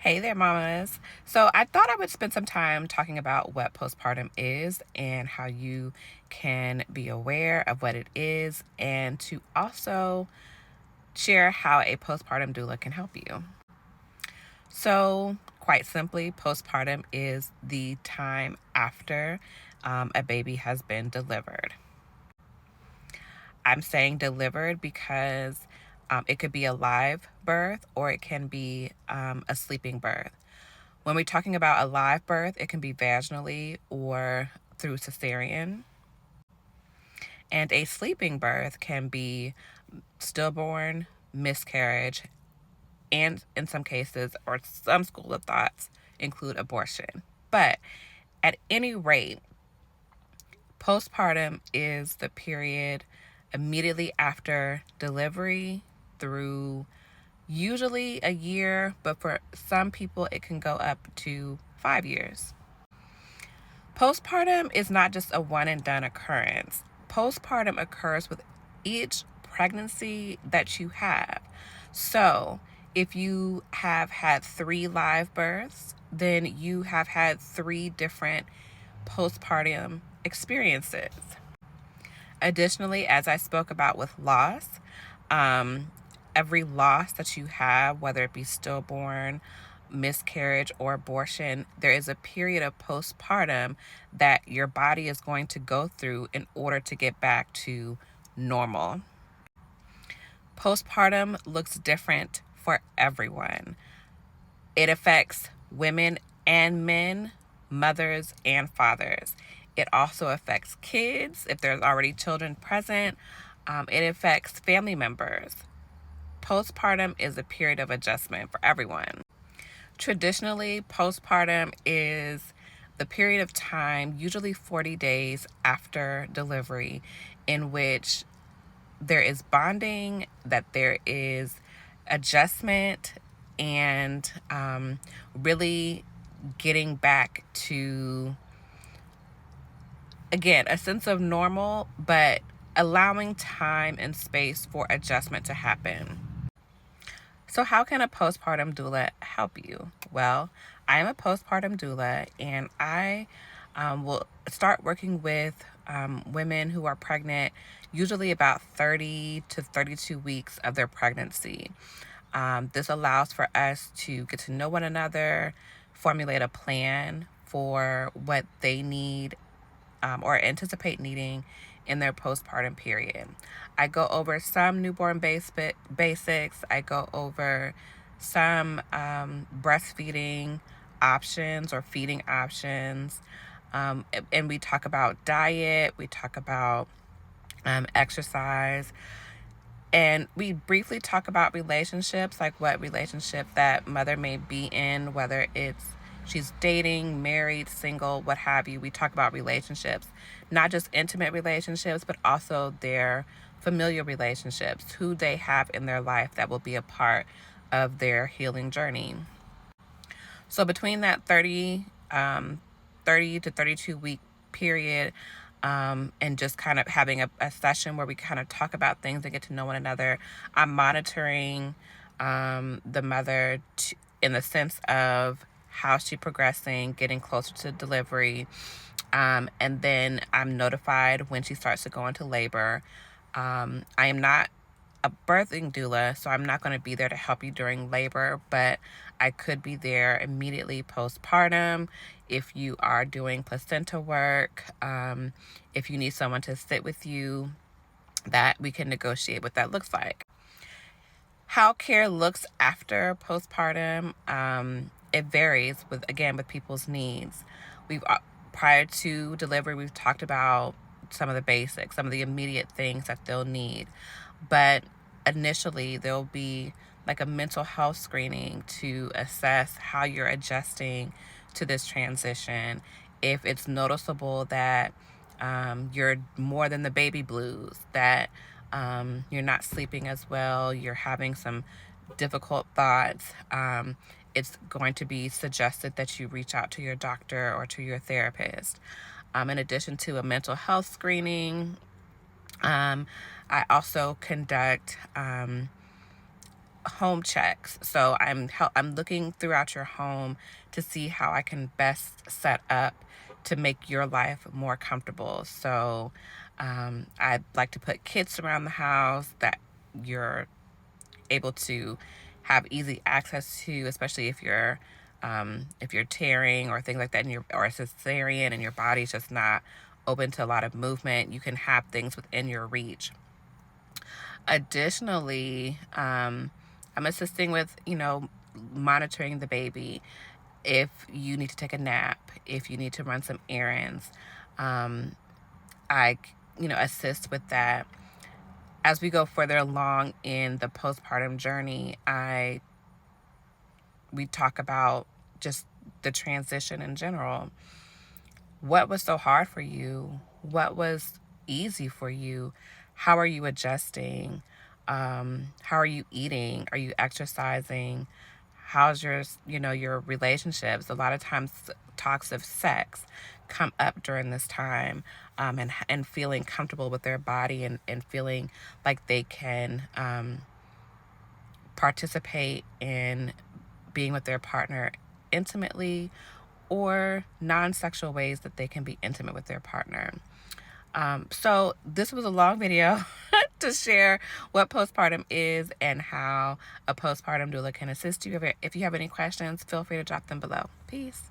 Hey there, mamas. So I thought I would spend some time talking about what postpartum is and how you can be aware of what it is, and to also share how a postpartum doula can help you. So, quite simply, postpartum is the time after a baby has been delivered. I'm saying delivered because it could be a live birth or it can be a sleeping birth. When we're talking about a live birth, it can be vaginally or through cesarean. And a sleeping birth can be stillborn, miscarriage, and in some cases, or some school of thoughts, include abortion. But at any rate, postpartum is the period immediately after delivery through usually a year, but for some people, it can go up to 5 years. Postpartum is not just a one and done occurrence. Postpartum occurs with each pregnancy that you have. So, if you have had 3 live births, then you have had 3 different postpartum experiences. Additionally, as I spoke about with loss, every loss that you have, whether it be stillborn, miscarriage, or abortion, there is a period of postpartum that your body is going to go through in order to get back to normal. Postpartum looks different for everyone. It affects women and men, mothers and fathers. It also affects kids if there's already children present. It affects family members. Postpartum is a period of adjustment for everyone. Traditionally, postpartum is the period of time, usually 40 days after delivery, in which there is bonding, that there is adjustment, and really getting back to, again, a sense of normal, but allowing time and space for adjustment to happen. So, how can a postpartum doula help you? Well, I am a postpartum doula, and I will start working with women who are pregnant, usually about 30 to 32 weeks of their pregnancy. This allows for us to get to know one another, formulate a plan for what they need or anticipate needing in their postpartum period. I go over some newborn basics. I go over some breastfeeding options or feeding options. And we talk about diet, we talk about exercise, and we briefly talk about relationships, like what relationship that mother may be in, whether it's she's dating, married, single, what have you. We talk about relationships, not just intimate relationships, but also their familial relationships, who they have in their life that will be a part of their healing journey. So between that 30 to 32 week period, and just kind of having a session where we kind of talk about things and get to know one another, I'm monitoring the mother in the sense of how she's progressing, getting closer to delivery. And then I'm notified when she starts to go into labor. I am not a birthing doula, so I'm not going to be there to help you during labor, but I could be there immediately postpartum if you are doing placenta work, if you need someone to sit with you, that we can negotiate what that looks like. How care looks after postpartum, it varies with people's needs. We've prior to delivery, we've talked about some of the basics, some of the immediate things that they'll need. But initially, there'll be like a mental health screening to assess how you're adjusting to this transition. If it's noticeable that you're more than the baby blues, that you're not sleeping as well, you're having some difficult thoughts, it's going to be suggested that you reach out to your doctor or to your therapist. In addition to a mental health screening, I also conduct home checks. So I'm looking throughout your home to see how I can best set up to make your life more comfortable. So I'd like to put kits around the house that you're able to have easy access to, especially if you're tearing or things like that, and or a cesarean and your body's just not open to a lot of movement. You can have things within your reach. Additionally, I'm assisting with, monitoring the baby. If you need to take a nap, if you need to run some errands, I, assist with that. As we go further along in the postpartum journey, we talk about just the transition in general. What was so hard for you? What was easy for you? How are you adjusting? How are you eating? Are you exercising? How's your relationships? A lot of times talks of sex come up during this time, and feeling comfortable with their body, and feeling like they can participate in being with their partner intimately, or non-sexual ways that they can be intimate with their partner. So this was a long video to share what postpartum is and how a postpartum doula can assist you. If you have any questions, feel free to drop them below. Peace.